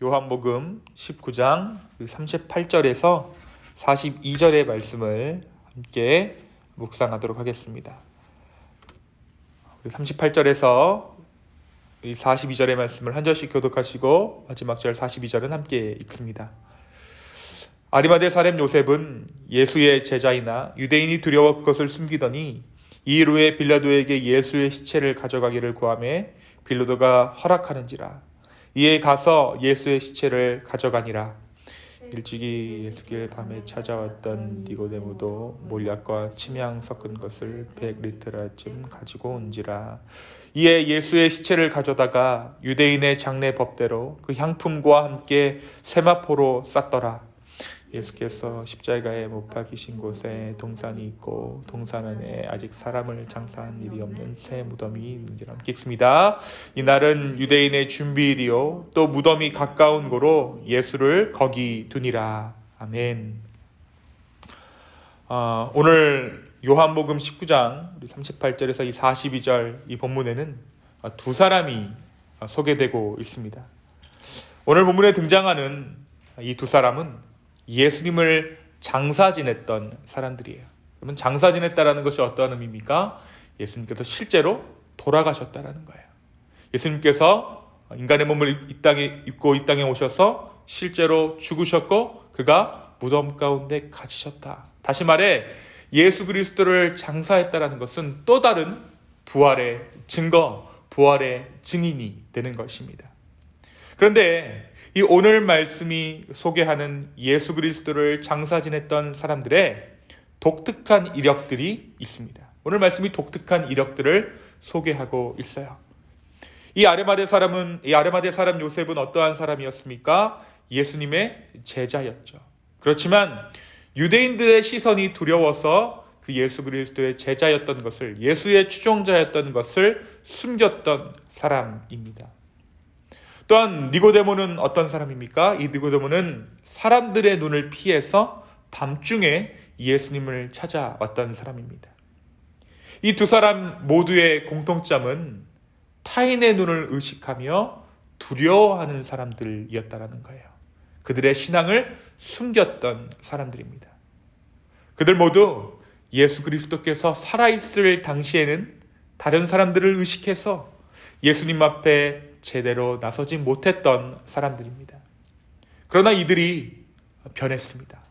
요한복음 19장 38절에서 42절의 말씀을 함께 묵상하도록 하겠습니다. 38절에서 42절의 말씀을 한 절씩 교독하시고 마지막 절 42절은 함께 읽습니다. 아리마대 사람 요셉은 예수의 제자이나 유대인이 두려워 그것을 숨기더니 이일 후에 빌라도에게 예수의 시체를 가져가기를 구하매 빌라도가 허락하는지라. 이에 가서 예수의 시체를 가져가니라. 일찍이 예수께 밤에 찾아왔던 니고데모도 몰약과 침향 섞은 것을 100리터쯤 가지고 온지라. 이에 예수의 시체를 가져다가 유대인의 장례 법대로 그 향품과 함께 세마포로 쌌더라. 예수께서 십자가에 못 박히신 곳에 동산이 있고 동산 안에 아직 사람을 장사한 일이 없는 새 무덤이 있는지라. 함께 읽습니다. 이날은 유대인의 준비일이요 또 무덤이 가까운 고로 예수를 거기 두니라. 아멘. 오늘 요한복음 19장 38절에서 이 42절 이 본문에는 두 사람이 소개되고 있습니다. 오늘 본문에 등장하는 이 두 사람은 예수님을 장사 지냈던 사람들이에요. 그러면 장사 지냈다라는 것이 어떤 의미입니까? 예수님께서 실제로 돌아가셨다라는 거예요. 예수님께서 인간의 몸을 이 땅에 입고 이 땅에 오셔서 실제로 죽으셨고 그가 무덤 가운데 갇히셨다. 다시 말해 예수 그리스도를 장사했다라는 것은 또 다른 부활의 증거, 부활의 증인이 되는 것입니다. 그런데 이 오늘 말씀이 소개하는 예수 그리스도를 장사 지냈던 사람들의 독특한 이력들이 있습니다. 오늘 말씀이 독특한 이력들을 소개하고 있어요. 이 아리마대 사람 요셉은 어떠한 사람이었습니까? 예수님의 제자였죠. 그렇지만 유대인들의 시선이 두려워서 그 예수 그리스도의 제자였던 것을, 예수의 추종자였던 것을 숨겼던 사람입니다. 또한 니고데모는 어떤 사람입니까? 이 니고데모는 사람들의 눈을 피해서 밤중에 예수님을 찾아왔던 사람입니다. 이 두 사람 모두의 공통점은 타인의 눈을 의식하며 두려워하는 사람들이었다는 거예요. 그들의 신앙을 숨겼던 사람들입니다. 그들 모두 예수 그리스도께서 살아있을 당시에는 다른 사람들을 의식해서 예수님 앞에 제대로 나서지 못했던 사람들입니다. 그러나 이들이 변했습니다.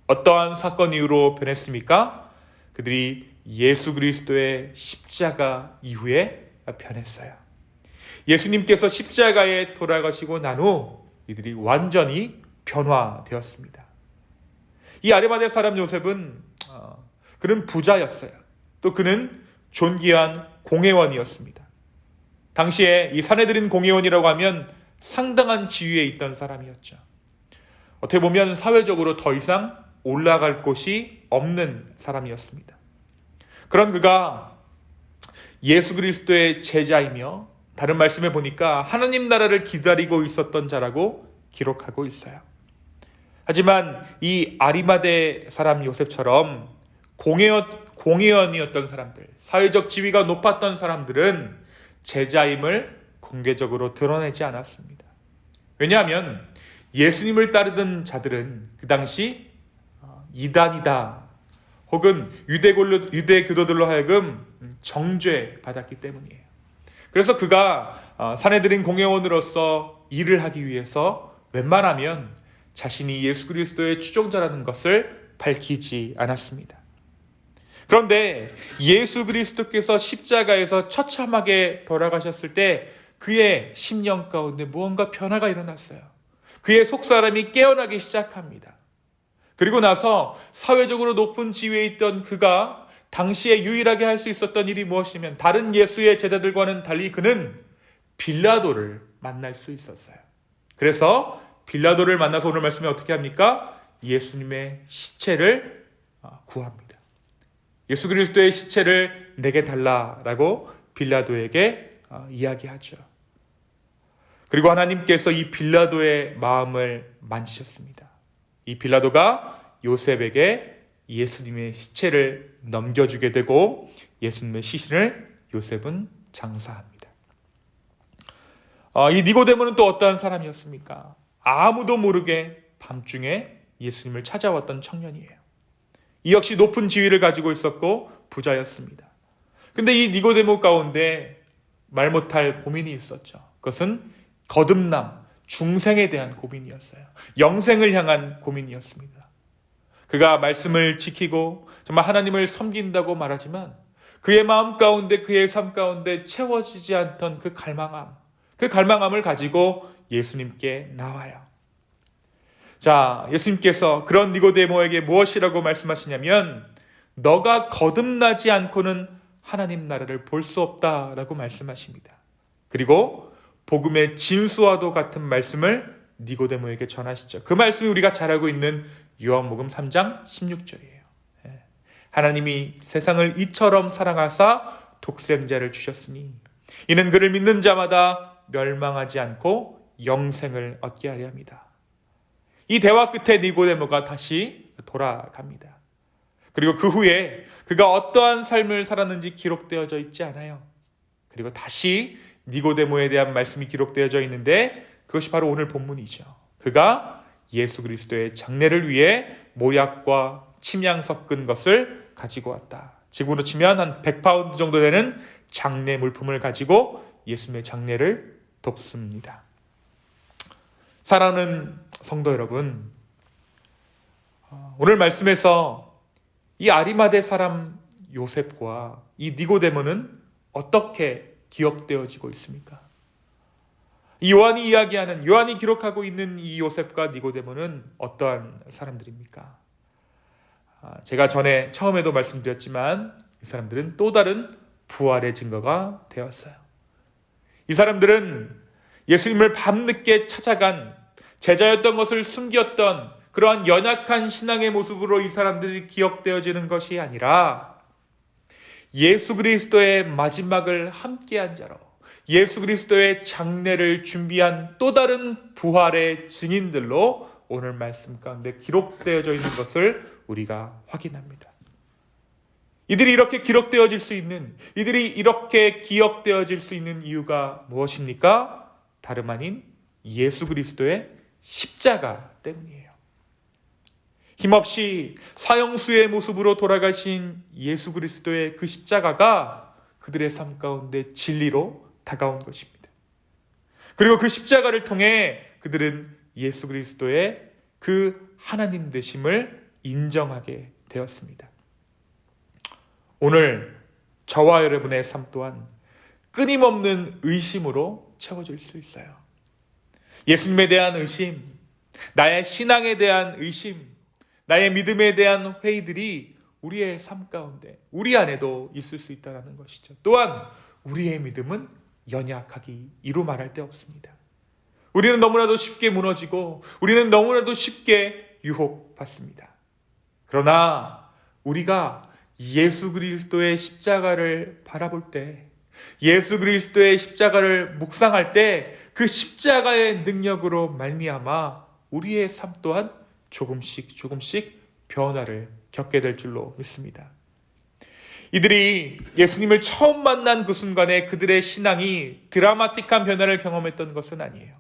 어떠한 사건 이후로 변했습니까? 그들이 예수 그리스도의 십자가 이후에 변했어요. 예수님께서 십자가에 돌아가시고 난 후 이들이 완전히 변화되었습니다. 이 아리마대 사람 요셉은 그는 부자였어요. 또 그는 존귀한 공회원이었습니다. 당시에 이 산헤드린 공회원이라고 하면 상당한 지위에 있던 사람이었죠. 어떻게 보면 사회적으로 더 이상 올라갈 곳이 없는 사람이었습니다. 그런 그가 예수 그리스도의 제자이며 다른 말씀에 보니까 하나님 나라를 기다리고 있었던 자라고 기록하고 있어요. 하지만 이 아리마대 사람 요셉처럼 공회원이었던 사람들, 사회적 지위가 높았던 사람들은 제자임을 공개적으로 드러내지 않았습니다. 왜냐하면 예수님을 따르던 자들은 그 당시 이단이다 혹은 유대 교도들로 하여금 정죄받았기 때문이에요. 그래서 그가 산헤드린 공회원으로서 일을 하기 위해서 웬만하면 자신이 예수 그리스도의 추종자라는 것을 밝히지 않았습니다. 그런데 예수 그리스도께서 십자가에서 처참하게 돌아가셨을 때 그의 심령 가운데 무언가 변화가 일어났어요. 그의 속사람이 깨어나기 시작합니다. 그리고 나서 사회적으로 높은 지위에 있던 그가 당시에 유일하게 할 수 있었던 일이 무엇이면 다른 예수의 제자들과는 달리 그는 빌라도를 만날 수 있었어요. 그래서 빌라도를 만나서 오늘 말씀에 어떻게 합니까? 예수님의 시체를 구합니다. 예수 그리스도의 시체를 내게 달라라고 빌라도에게 이야기하죠. 그리고 하나님께서 이 빌라도의 마음을 만지셨습니다. 이 빌라도가 요셉에게 예수님의 시체를 넘겨주게 되고 예수님의 시신을 요셉은 장사합니다. 이 니고데모는 또 어떠한 사람이었습니까? 아무도 모르게 밤중에 예수님을 찾아왔던 청년이에요. 이 역시 높은 지위를 가지고 있었고 부자였습니다. 그런데 이 니고데모 가운데 말 못할 고민이 있었죠. 그것은 거듭남, 중생에 대한 고민이었어요. 영생을 향한 고민이었습니다. 그가 말씀을 지키고 정말 하나님을 섬긴다고 말하지만 그의 마음 가운데, 그의 삶 가운데 채워지지 않던 그 갈망함을 가지고 예수님께 나와요. 자, 예수님께서 그런 니고데모에게 무엇이라고 말씀하시냐면 너가 거듭나지 않고는 하나님 나라를 볼 수 없다라고 말씀하십니다. 그리고 복음의 진수와도 같은 말씀을 니고데모에게 전하시죠. 그 말씀이 우리가 잘 알고 있는 요한복음 3장 16절이에요. 하나님이 세상을 이처럼 사랑하사 독생자를 주셨으니 이는 그를 믿는 자마다 멸망하지 않고 영생을 얻게 하려 합니다. 이 대화 끝에 니고데모가 다시 돌아갑니다. 그리고 그 후에 그가 어떠한 삶을 살았는지 기록되어져 있지 않아요. 그리고 다시 니고데모에 대한 말씀이 기록되어져 있는데 그것이 바로 오늘 본문이죠. 그가 예수 그리스도의 장례를 위해 모약과 침향 섞은 것을 가지고 왔다. 지금으로 치면 한 100파운드 정도 되는 장례 물품을 가지고 예수님의 장례를 돕습니다. 사랑하는 성도 여러분, 오늘 말씀에서 이 아리마대 사람 요셉과 이 니고데모는 어떻게 기억되어지고 있습니까? 요한이 기록하고 있는 이 요셉과 니고데모는 어떠한 사람들입니까? 제가 처음에도 말씀드렸지만 이 사람들은 또 다른 부활의 증거가 되었어요. 이 사람들은 예수님을 밤늦게 찾아간 제자였던 것을 숨겼던 그러한 연약한 신앙의 모습으로 이 사람들이 기억되어지는 것이 아니라 예수 그리스도의 마지막을 함께한 자로 예수 그리스도의 장례를 준비한 또 다른 부활의 증인들로 오늘 말씀 가운데 기록되어져 있는 것을 우리가 확인합니다. 이들이 이렇게 기록되어질 수 있는, 이들이 이렇게 기억되어질 수 있는 이유가 무엇입니까? 다름 아닌 예수 그리스도의 십자가 때문이에요. 힘없이 사형수의 모습으로 돌아가신 예수 그리스도의 그 십자가가 그들의 삶 가운데 진리로 다가온 것입니다. 그리고 그 십자가를 통해 그들은 예수 그리스도의 그 하나님 되심을 인정하게 되었습니다. 오늘 저와 여러분의 삶 또한 끊임없는 의심으로 채워질 수 있어요. 예수님에 대한 의심, 나의 신앙에 대한 의심, 나의 믿음에 대한 회의들이 우리의 삶 가운데, 우리 안에도 있을 수 있다는 것이죠. 또한 우리의 믿음은 연약하기 이루 말할 데 없습니다. 우리는 너무나도 쉽게 무너지고 우리는 너무나도 쉽게 유혹받습니다. 그러나 우리가 예수 그리스도의 십자가를 바라볼 때, 예수 그리스도의 십자가를 묵상할 때 그 십자가의 능력으로 말미암아 우리의 삶 또한 조금씩 변화를 겪게 될 줄로 믿습니다. 이들이 예수님을 처음 만난 그 순간에 그들의 신앙이 드라마틱한 변화를 경험했던 것은 아니에요.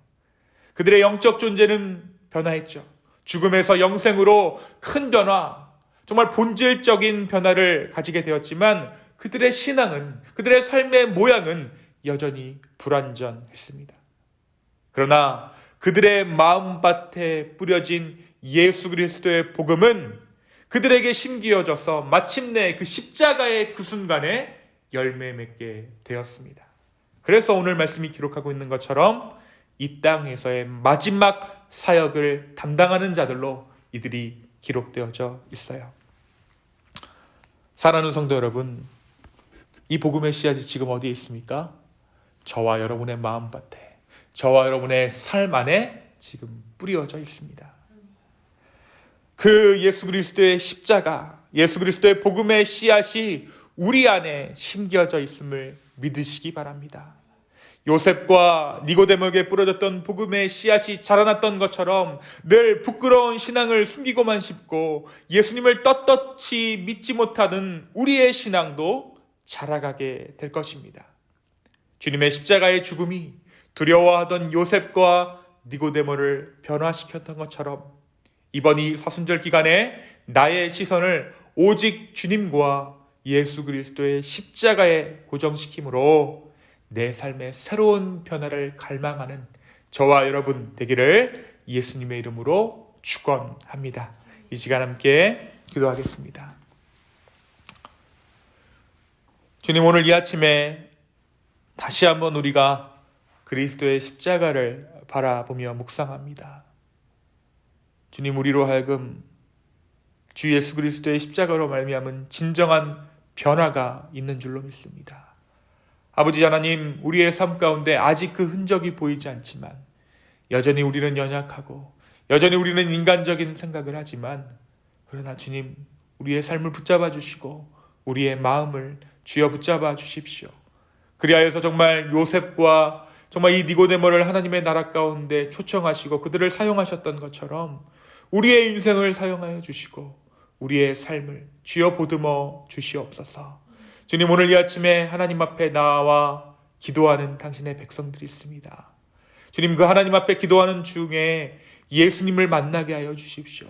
그들의 영적 존재는 변화했죠. 죽음에서 영생으로 큰 변화, 정말 본질적인 변화를 가지게 되었지만 그들의 신앙은, 그들의 삶의 모양은 여전히 불완전했습니다. 그러나 그들의 마음밭에 뿌려진 예수 그리스도의 복음은 그들에게 심기어져서 마침내 그 십자가의 그 순간에 열매 맺게 되었습니다. 그래서 오늘 말씀이 기록하고 있는 것처럼 이 땅에서의 마지막 사역을 담당하는 자들로 이들이 기록되어져 있어요. 사랑하는 성도 여러분, 이 복음의 씨앗이 지금 어디에 있습니까? 저와 여러분의 마음밭에, 저와 여러분의 삶 안에 지금 뿌려져 있습니다. 그 예수 그리스도의 십자가, 예수 그리스도의 복음의 씨앗이 우리 안에 심겨져 있음을 믿으시기 바랍니다. 요셉과 니고데모에게 뿌려졌던 복음의 씨앗이 자라났던 것처럼 늘 부끄러운 신앙을 숨기고만 싶고 예수님을 떳떳이 믿지 못하는 우리의 신앙도 자라가게 될 것입니다. 주님의 십자가의 죽음이 두려워하던 요셉과 니고데모를 변화시켰던 것처럼 이번 이 사순절 기간에 나의 시선을 오직 주님과 예수 그리스도의 십자가에 고정시킴으로 내 삶의 새로운 변화를 갈망하는 저와 여러분 되기를 예수님의 이름으로 축원합니다. 이 시간 함께 기도하겠습니다. 주님, 오늘 이 아침에 다시 한번 우리가 그리스도의 십자가를 바라보며 묵상합니다. 주님, 우리로 하여금 주 예수 그리스도의 십자가로 말미암은 진정한 변화가 있는 줄로 믿습니다. 아버지 하나님, 우리의 삶 가운데 아직 그 흔적이 보이지 않지만 여전히 우리는 연약하고 여전히 우리는 인간적인 생각을 하지만 그러나 주님, 우리의 삶을 붙잡아 주시고 우리의 마음을 주여 붙잡아 주십시오. 그리하여서 정말 요셉과 정말 이 니고데모를 하나님의 나라 가운데 초청하시고 그들을 사용하셨던 것처럼 우리의 인생을 사용하여 주시고 우리의 삶을 주여 보듬어 주시옵소서. 주님, 오늘 이 아침에 하나님 앞에 나와 기도하는 당신의 백성들이 있습니다. 주님, 그 하나님 앞에 기도하는 중에 예수님을 만나게 하여 주십시오.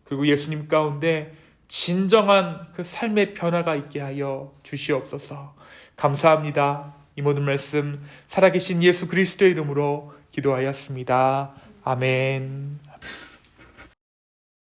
그리고 예수님 가운데 진정한 그 삶의 변화가 있게 하여 주시옵소서. 감사합니다. 이 모든 말씀 살아계신 예수 그리스도의 이름으로 기도하였습니다. 아멘.